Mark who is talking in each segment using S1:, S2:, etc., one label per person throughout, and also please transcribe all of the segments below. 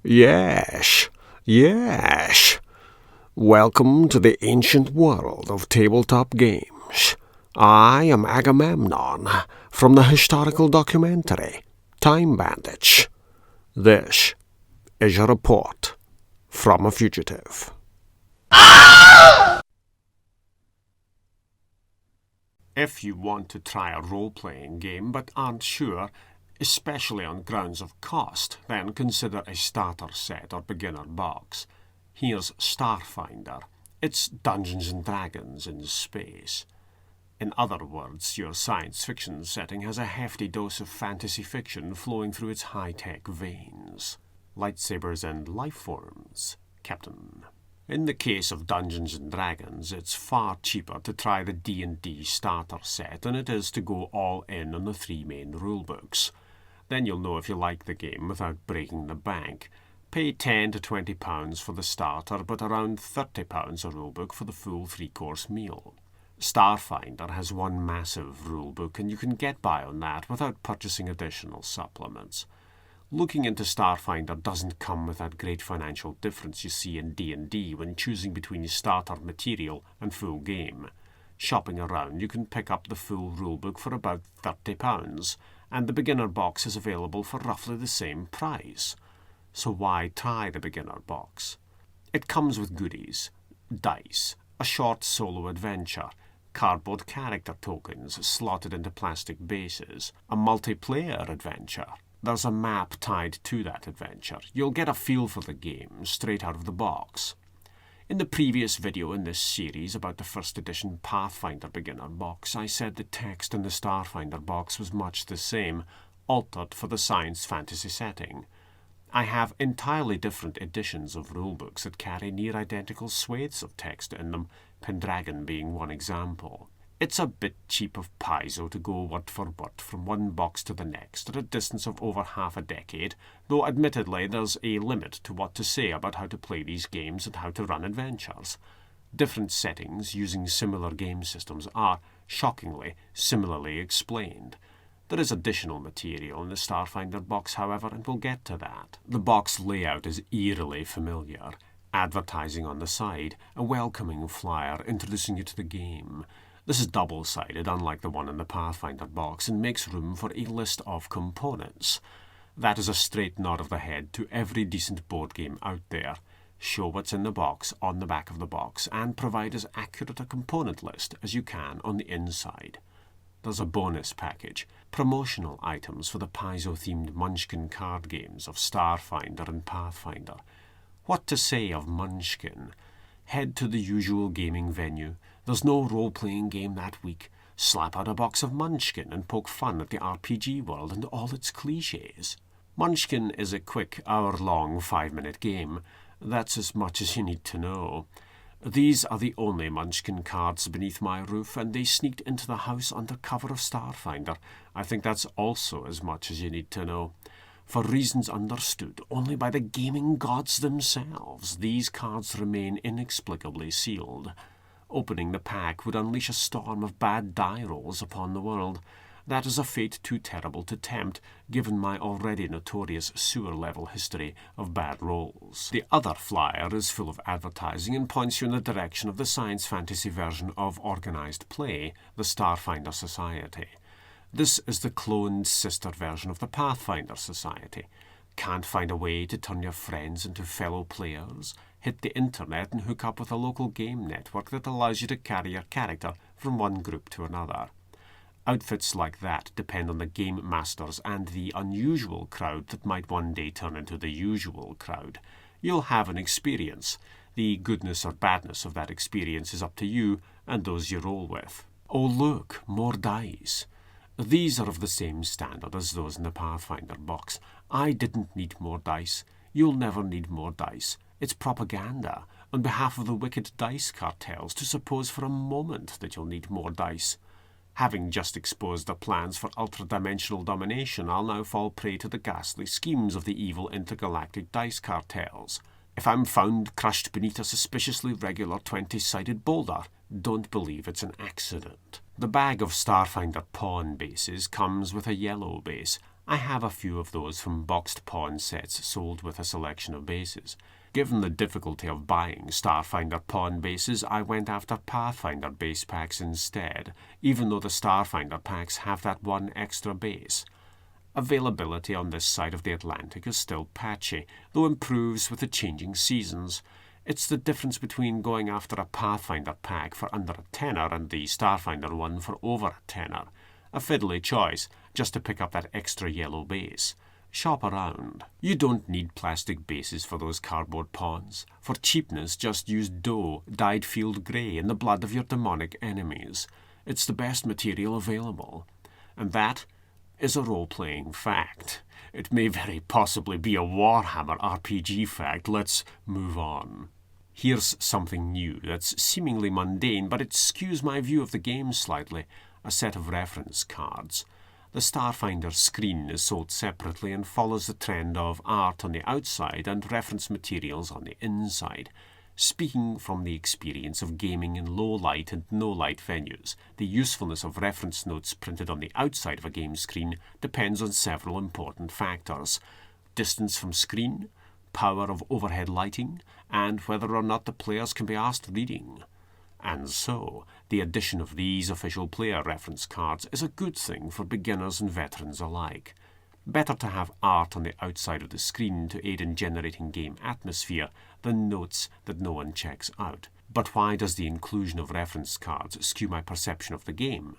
S1: Yes, yes. Welcome to the ancient world of tabletop games. I am Agamemnon from the historical documentary Time Bandits. This is a report from a fugitive. If you want to try a role-playing game but aren't sure, especially on grounds of cost, then consider a starter set or beginner box. Here's Starfinder. It's Dungeons and Dragons in space. In other words, your science fiction setting has a hefty dose of fantasy fiction flowing through its high-tech veins. Lightsabers and life forms, Captain. In the case of Dungeons & Dragons, it's far cheaper to try the D&D starter set than it is to go all in on the 3 main rulebooks. Then you'll know if you like the game without breaking the bank. Pay £10 to £20 for the starter, but around £30 a rulebook for the full 3-course meal. Starfinder has one massive rulebook, and you can get by on that without purchasing additional supplements. Looking into Starfinder doesn't come with that great financial difference you see in D&D when choosing between starter material and full game. Shopping around, you can pick up the full rulebook for about £30, and the beginner box is available for roughly the same price. So why try the beginner box? It comes with goodies: dice, a short solo adventure, cardboard character tokens slotted into plastic bases, a multiplayer adventure. There's a map tied to that adventure. You'll get a feel for the game straight out of the box. In the previous video in this series about the first edition Pathfinder Beginner Box, I said the text in the Starfinder box was much the same, altered for the science fantasy setting. I have entirely different editions of rulebooks that carry near identical swathes of text in them, Pendragon being one example. It's a bit cheap of paizo to go word for word from one box to the next at a distance of over half a decade, though admittedly there's a limit to what to say about how to play these games and how to run adventures. Different settings using similar game systems are, shockingly, similarly explained. There is additional material in the Starfinder box, however, and we'll get to that. The box layout is eerily familiar. Advertising on the side, a welcoming flyer introducing you to the game. This is double-sided, unlike the one in the Pathfinder box, and makes room for a list of components. That is a straight nod of the head to every decent board game out there. Show what's in the box on the back of the box, and provide as accurate a component list as you can on the inside. There's a bonus package, promotional items for the Paizo-themed Munchkin card games of Starfinder and Pathfinder. What to say of Munchkin? Head to the usual gaming venue. There's no role-playing game that week. Slap out a box of Munchkin and poke fun at the RPG world and all its cliches. Munchkin is a quick, hour-long, 5-minute game. That's as much as you need to know. These are the only Munchkin cards beneath my roof, and they sneaked into the house under cover of Starfinder. I think that's also as much as you need to know. For reasons understood only by the gaming gods themselves, these cards remain inexplicably sealed. Opening the pack would unleash a storm of bad die rolls upon the world. That is a fate too terrible to tempt, given my already notorious sewer-level history of bad rolls. The other flyer is full of advertising and points you in the direction of the science fantasy version of organised play, the Starfinder Society. This is the cloned sister version of the Pathfinder Society. Can't find a way to turn your friends into fellow players? Hit the internet and hook up with a local game network that allows you to carry your character from one group to another. Outfits like that depend on the game masters and the unusual crowd that might one day turn into the usual crowd. You'll have an experience. The goodness or badness of that experience is up to you and those you roll with. Oh look, more dice. These are of the same standard as those in the Pathfinder box. I didn't need more dice. You'll never need more dice. It's propaganda on behalf of the wicked dice cartels to suppose for a moment that you'll need more dice. Having just exposed their plans for ultra-dimensional domination, I'll now fall prey to the ghastly schemes of the evil intergalactic dice cartels. If I'm found crushed beneath a suspiciously regular 20-sided boulder, don't believe it's an accident. The bag of Starfinder pawn bases comes with a yellow base, I have a few of those from boxed pawn sets sold with a selection of bases. Given the difficulty of buying Starfinder pawn bases, I went after Pathfinder base packs instead, even though the Starfinder packs have that one extra base. Availability on this side of the Atlantic is still patchy, though improves with the changing seasons. It's the difference between going after a Pathfinder pack for under a tenner and the Starfinder one for over a tenner. A fiddly choice, just to pick up that extra yellow base. Shop around. You don't need plastic bases for those cardboard pawns. For cheapness, just use dough, dyed field grey in the blood of your demonic enemies. It's the best material available. And that is a role-playing fact. It may very possibly be a Warhammer RPG fact. Let's move on. Here's something new that's seemingly mundane, but it skews my view of the game slightly. A set of reference cards. The Starfinder screen is sold separately and follows the trend of art on the outside and reference materials on the inside. Speaking from the experience of gaming in low-light and no-light venues, the usefulness of reference notes printed on the outside of a game screen depends on several important factors. Distance from screen, power of overhead lighting, and whether or not the players can be asked reading. And so, the addition of these official player reference cards is a good thing for beginners and veterans alike. Better to have art on the outside of the screen to aid in generating game atmosphere than notes that no one checks out. But why does the inclusion of reference cards skew my perception of the game?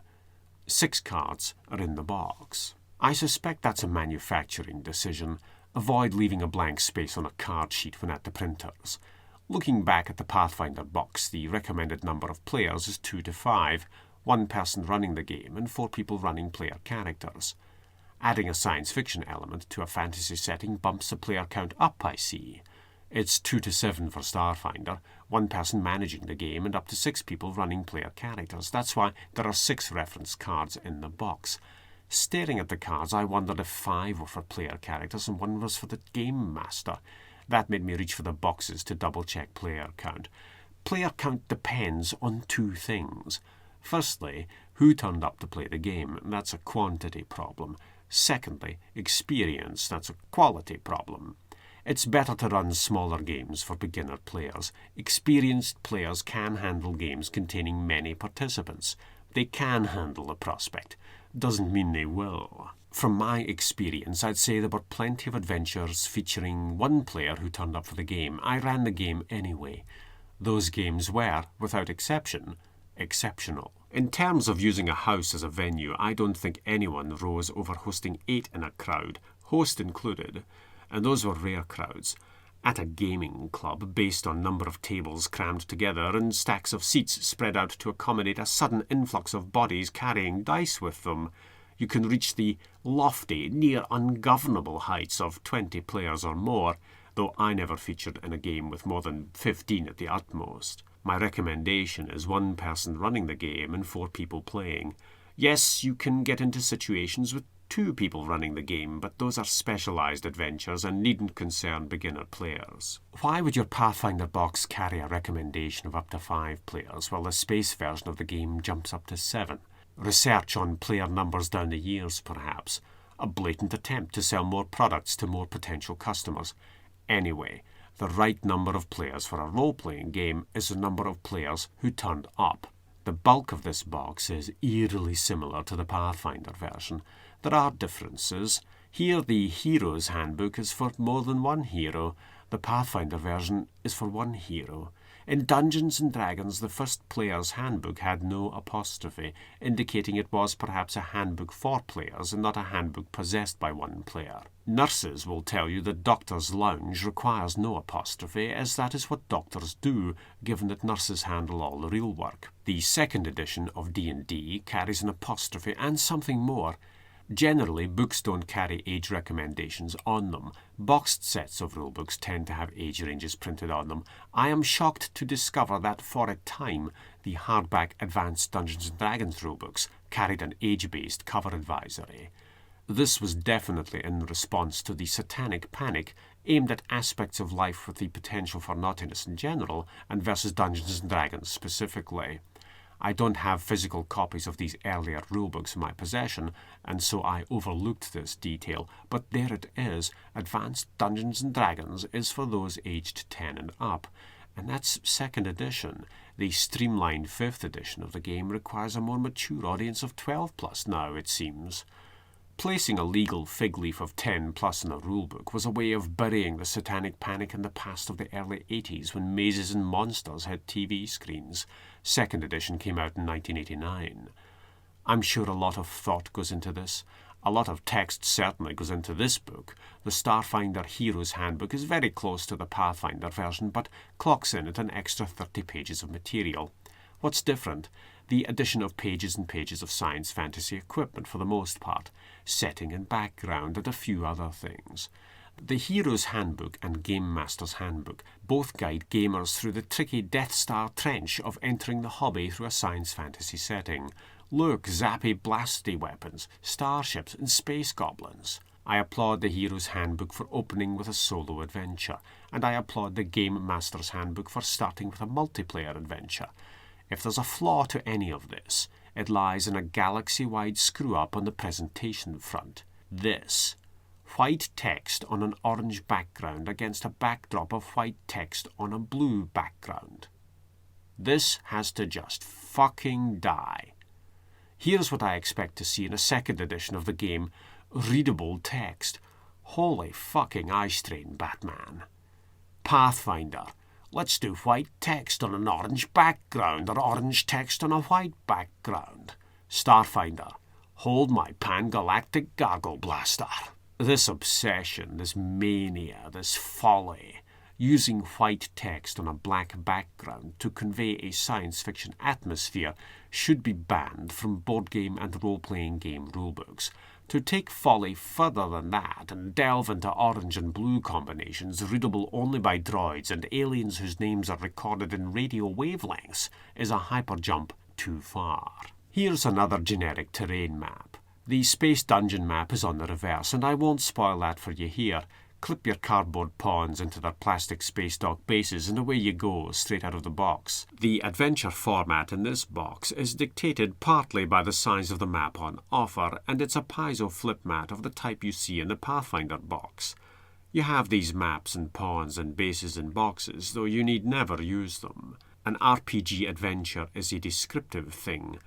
S1: 6 cards are in the box. I suspect that's a manufacturing decision. Avoid leaving a blank space on a card sheet when at the printers. Looking back at the Pathfinder box, the recommended number of players is 2 to 5, 1 person running the game and 4 people running player characters. Adding a science fiction element to a fantasy setting bumps the player count up, I see. It's 2 to 7 for Starfinder, 1 person managing the game and up to 6 people running player characters. That's why there are 6 reference cards in the box. Staring at the cards, I wondered if 5 were for player characters and 1 was for the game master. That made me reach for the boxes to double-check player count. Player count depends on 2 things. Firstly, who turned up to play the game? That's a quantity problem. Secondly, experience. That's a quality problem. It's better to run smaller games for beginner players. Experienced players can handle games containing many participants. They can handle the prospect. Doesn't mean they will. From my experience, I'd say there were plenty of adventures featuring 1 player who turned up for the game. I ran the game anyway. Those games were, without exception, exceptional. In terms of using a house as a venue, I don't think anyone rose over hosting 8 in a crowd, host included, and those were rare crowds. At a gaming club, based on number of tables crammed together and stacks of seats spread out to accommodate a sudden influx of bodies carrying dice with them, you can reach the lofty, near ungovernable heights of 20 players or more, though I never featured in a game with more than 15 at the utmost. My recommendation is 1 person running the game and 4 people playing. Yes, you can get into situations with 2 people running the game, but those are specialised adventures and needn't concern beginner players. Why would your Pathfinder box carry a recommendation of up to 5 players, while the space version of the game jumps up to 7? Research on player numbers down the years, perhaps. A blatant attempt to sell more products to more potential customers. Anyway, the right number of players for a role-playing game is the number of players who turned up. The bulk of this box is eerily similar to the Pathfinder version. There are differences. Here the Hero's Handbook is for more than 1 hero. The Pathfinder version is for 1 hero. In Dungeons & Dragons, the first player's handbook had no apostrophe, indicating it was perhaps a handbook for players and not a handbook possessed by 1 player. Nurses will tell you that Doctor's Lounge requires no apostrophe, as that is what doctors do, given that nurses handle all the real work. The 2nd edition of D&D carries an apostrophe and something more. Generally, books don't carry age recommendations on them. Boxed sets of rulebooks tend to have age ranges printed on them. I am shocked to discover that for a time, the hardback Advanced Dungeons & Dragons rulebooks carried an age-based cover advisory. This was definitely in response to the satanic panic aimed at aspects of life with the potential for naughtiness in general and versus Dungeons & Dragons specifically. I don't have physical copies of these earlier rulebooks in my possession, and so I overlooked this detail, but there it is. Advanced Dungeons & Dragons is for those aged 10 and up, and that's 2nd edition. The streamlined 5th edition of the game requires a more mature audience of 12 plus now, it seems. Placing a legal fig leaf of 10 plus in a rulebook was a way of burying the satanic panic in the past of the early 80s when mazes and monsters had TV screens. 2nd edition came out in 1989. I'm sure a lot of thought goes into this. A lot of text certainly goes into this book. The Starfinder Hero's Handbook is very close to the Pathfinder version, but clocks in at an extra 30 pages of material. What's different? The addition of pages and pages of science fantasy equipment for the most part, setting and background, and a few other things. The Hero's Handbook and Game Master's Handbook both guide gamers through the tricky Death Star trench of entering the hobby through a science fantasy setting. Look, zappy blasty weapons, starships, and space goblins. I applaud the Hero's Handbook for opening with a solo adventure, and I applaud the Game Master's Handbook for starting with a multiplayer adventure. If there's a flaw to any of this, it lies in a galaxy-wide screw-up on the presentation front. This. White text on an orange background against a backdrop of white text on a blue background. This has to just fucking die. Here's what I expect to see in a 2nd edition of the game. Readable text. Holy fucking eye strain, Batman. Pathfinder. Let's do white text on an orange background or orange text on a white background. Starfinder. Hold my pan-galactic gargle blaster. This obsession, this mania, this folly, using white text on a black background to convey a science fiction atmosphere should be banned from board game and role-playing game rulebooks. To take folly further than that and delve into orange and blue combinations readable only by droids and aliens whose names are recorded in radio wavelengths is a hyperjump too far. Here's another generic terrain map. The Space Dungeon map is on the reverse, and I won't spoil that for you here. Clip your cardboard pawns into their plastic space dock bases and away you go, straight out of the box. The adventure format in this box is dictated partly by the size of the map on offer, and it's a piezo flip mat of the type you see in the Pathfinder box. You have these maps and pawns and bases in boxes, though you need never use them. An RPG adventure is a descriptive thing.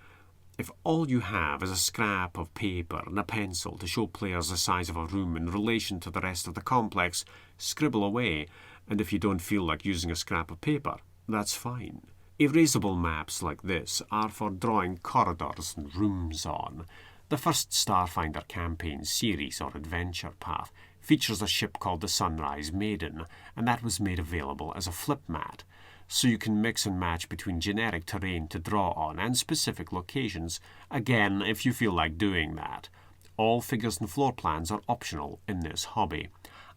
S1: If all you have is a scrap of paper and a pencil to show players the size of a room in relation to the rest of the complex, scribble away, and if you don't feel like using a scrap of paper, that's fine. Erasable maps like this are for drawing corridors and rooms on. The first Starfinder campaign series, or adventure path, features a ship called the Sunrise Maiden, and that was made available as a flip mat. So you can mix and match between generic terrain to draw on and specific locations, again if you feel like doing that. All figures and floor plans are optional in this hobby.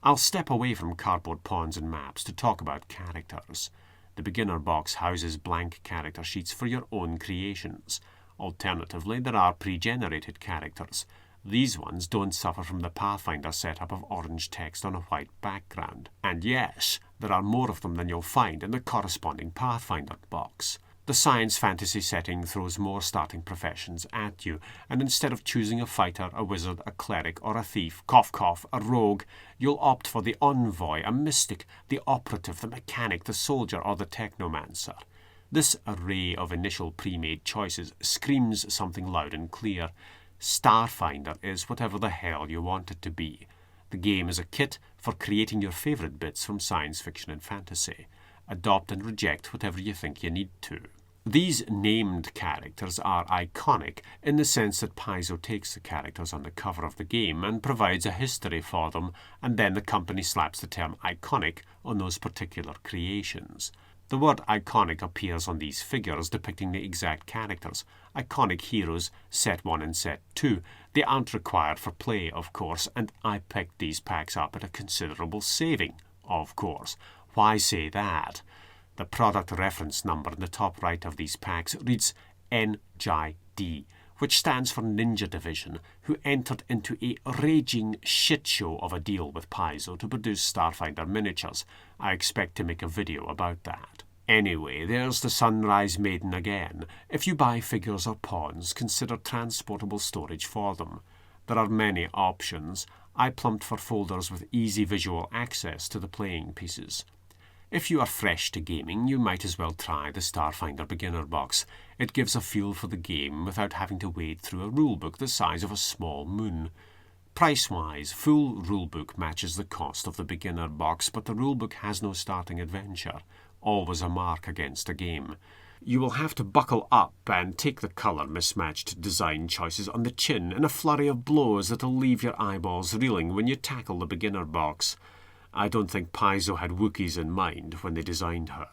S1: I'll step away from cardboard pawns and maps to talk about characters. The beginner box houses blank character sheets for your own creations. Alternatively, there are pre-generated characters. These ones don't suffer from the Pathfinder setup of orange text on a white background. And yes, there are more of them than you'll find in the corresponding Pathfinder box. The science fantasy setting throws more starting professions at you, and instead of choosing a fighter, a wizard, a cleric, or a thief, cough cough, a rogue, you'll opt for the envoy, a mystic, the operative, the mechanic, the soldier, or the technomancer. This array of initial pre-made choices screams something loud and clear. Starfinder is whatever the hell you want it to be. The game is a kit for creating your favourite bits from science fiction and fantasy. Adopt and reject whatever you think you need to. These named characters are iconic in the sense that Paizo takes the characters on the cover of the game and provides a history for them, and then the company slaps the term iconic on those particular creations. The word iconic appears on these figures depicting the exact characters. Iconic heroes, set 1 and set 2. They aren't required for play, of course, and I picked these packs up at a considerable saving, of course. Why say that? The product reference number in the top right of these packs reads NJD, which stands for Ninja Division, who entered into a raging shitshow of a deal with Paizo to produce Starfinder miniatures. I expect to make a video about that. Anyway, there's the Sunrise Maiden again. If you buy figures or pawns, consider transportable storage for them. There are many options. I plumped for folders with easy visual access to the playing pieces. If you are fresh to gaming, you might as well try the Starfinder Beginner Box. It gives a feel for the game without having to wade through a rulebook the size of a small moon. Price-wise, full rulebook matches the cost of the Beginner Box, but the rulebook has no starting adventure. Always a mark against a game. You will have to buckle up and take the colour mismatched design choices on the chin in a flurry of blows that'll leave your eyeballs reeling when you tackle the Beginner Box. I don't think Paizo had Wookiees in mind when they designed her.